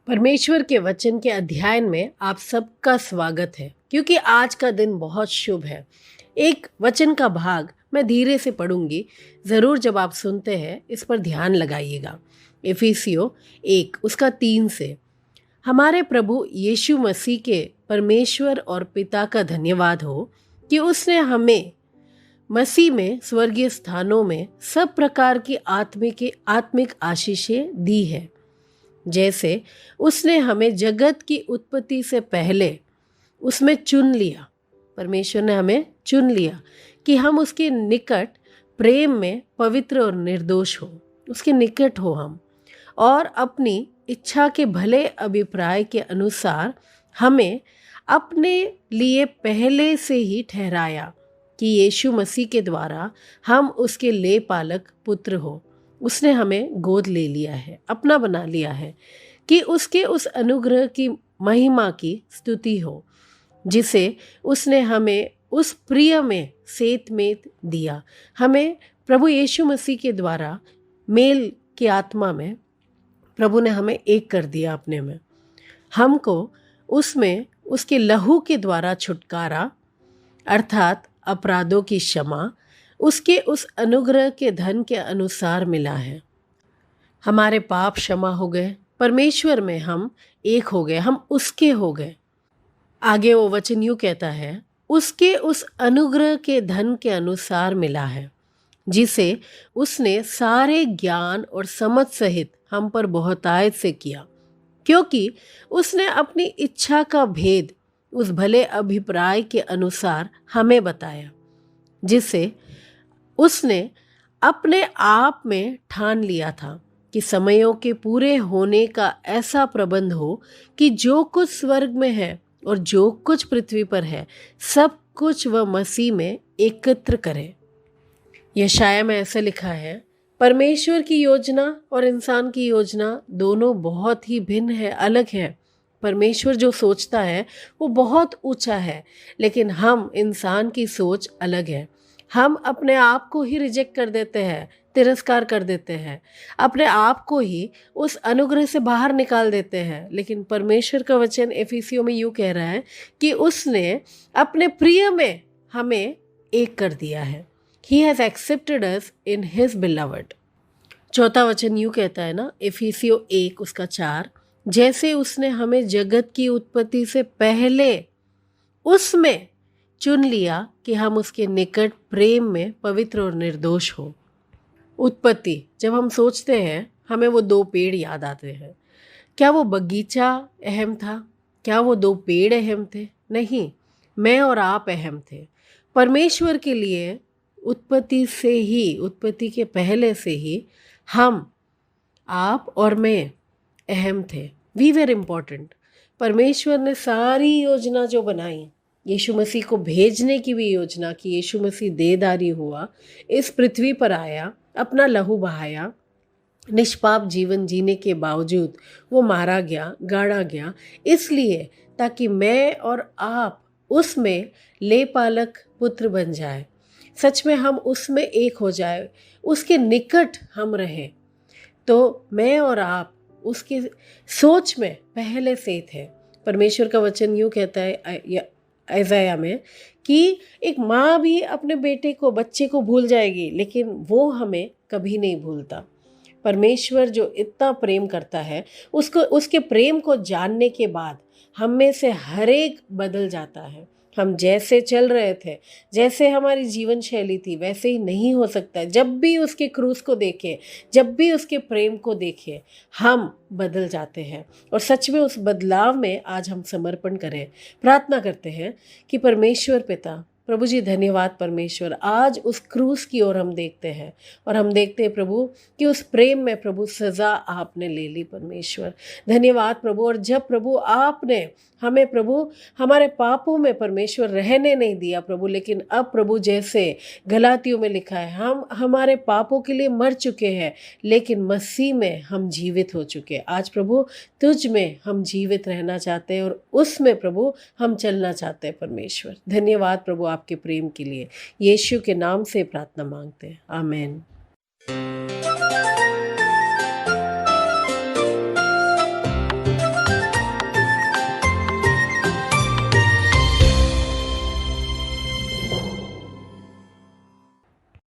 परमेश्वर के वचन के अध्ययन में आप सबका स्वागत है, क्योंकि आज का दिन बहुत शुभ है। एक वचन का भाग मैं धीरे से पढ़ूंगी, ज़रूर जब आप सुनते हैं इस पर ध्यान लगाइएगा। इफिसियों 1 उसका 3 से। हमारे प्रभु यीशु मसीह के परमेश्वर और पिता का धन्यवाद हो कि उसने हमें मसीह में स्वर्गीय स्थानों में सब प्रकार की आत्मिक आशीषें दी है, जैसे उसने हमें जगत की उत्पत्ति से पहले उसमें चुन लिया। परमेश्वर ने हमें चुन लिया कि हम उसके निकट प्रेम में पवित्र और निर्दोष हो, उसके निकट हो हम, और अपनी इच्छा के भले अभिप्राय के अनुसार हमें अपने लिए पहले से ही ठहराया कि यीशु मसीह के द्वारा हम उसके लेपालक पुत्र हो। उसने हमें गोद ले लिया है, अपना बना लिया है, कि उसके उस अनुग्रह की महिमा की स्तुति हो जिसे उसने हमें उस प्रिय में सेतमेत दिया। हमें प्रभु यीशु मसीह के द्वारा मेल की आत्मा में प्रभु ने हमें एक कर दिया अपने में। हमको उसमें उसके लहू के द्वारा छुटकारा अर्थात अपराधों की क्षमा उसके उस अनुग्रह के धन के अनुसार मिला है। हमारे पाप क्षमा हो गए, परमेश्वर में हम एक हो गए, हम उसके हो गए। आगे वो वचन यूँ कहता है, उसके उस अनुग्रह के धन के अनुसार मिला है, जिसे उसने सारे ज्ञान और समझ सहित हम पर बहुतायत से किया, क्योंकि उसने अपनी इच्छा का भेद उस भले अभिप्राय के अनुसार हमें बताया, जिसे उसने अपने आप में ठान लिया था कि समयों के पूरे होने का ऐसा प्रबंध हो कि जो कुछ स्वर्ग में है और जो कुछ पृथ्वी पर है, सब कुछ वह मसीह में एकत्र करे। यशाया में ऐसा लिखा है, परमेश्वर की योजना और इंसान की योजना दोनों बहुत ही भिन्न है, अलग है। परमेश्वर जो सोचता है वो बहुत ऊंचा है, लेकिन हम इंसान की सोच अलग है। हम अपने आप को ही रिजेक्ट कर देते हैं, तिरस्कार कर देते हैं, अपने आप को ही उस अनुग्रह से बाहर निकाल देते हैं। लेकिन परमेश्वर का वचन इफिसियों में यूँ कह रहा है कि उसने अपने प्रिय में हमें एक कर दिया है। He has accepted us in his beloved। चौथा वचन यूँ कहता है ना, इफिसियों 1 उसका 4, जैसे उसने हमें जगत की उत्पत्ति से पहले उसमें चुन लिया कि हम उसके निकट प्रेम में पवित्र और निर्दोष हो। उत्पत्ति जब हम सोचते हैं, हमें वो 2 पेड़ याद आते हैं। क्या वो बगीचा अहम था? क्या वो 2 पेड़ अहम थे? नहीं, मैं और आप अहम थे। परमेश्वर के लिए उत्पत्ति के पहले से ही हम, आप और मैं अहम थे। We were important. परमेश्वर ने सारी योजना जो बनाई, यीशु मसीह को भेजने की भी योजना कि यीशु मसीह देहधारी हुआ, इस पृथ्वी पर आया, अपना लहू बहाया, निष्पाप जीवन जीने के बावजूद वो मारा गया, गाड़ा गया, इसलिए ताकि मैं और आप उसमें लेपालक पुत्र बन जाए। सच में हम उसमें एक हो जाए, उसके निकट हम रहें। तो मैं और आप उसकी सोच में पहले से थे। परमेश्वर का वचन यूँ कहता है यशाया में कि एक माँ भी अपने बच्चे को भूल जाएगी, लेकिन वो हमें कभी नहीं भूलता। परमेश्वर जो इतना प्रेम करता है, उसके प्रेम को जानने के बाद हम में से हर एक बदल जाता है। हम जैसे चल रहे थे, जैसे हमारी जीवन शैली थी, वैसे ही नहीं हो सकता है। जब भी उसके क्रूस को देखें, जब भी उसके प्रेम को देखें, हम बदल जाते हैं। और सच में उस बदलाव में आज हम समर्पण करें। प्रार्थना करते हैं कि परमेश्वर पिता, प्रभु जी धन्यवाद परमेश्वर, आज उस क्रूस की ओर हम देखते हैं और हम देखते हैं प्रभु कि उस प्रेम में प्रभु सज़ा आपने ले ली परमेश्वर। धन्यवाद प्रभु। और जब प्रभु आपने हमें प्रभु हमारे पापों में परमेश्वर रहने नहीं दिया प्रभु, लेकिन अब प्रभु जैसे गलातियों में लिखा है, हम हमारे पापों के लिए मर चुके हैं लेकिन मसीह में हम जीवित हो चुके हैं। आज प्रभु तुझ में हम जीवित रहना चाहते हैं और उसमें प्रभु हम चलना चाहते हैं परमेश्वर। धन्यवाद प्रभु आपके प्रेम के लिए। यीशु के नाम से प्रार्थना मांगते हैं, आमीन।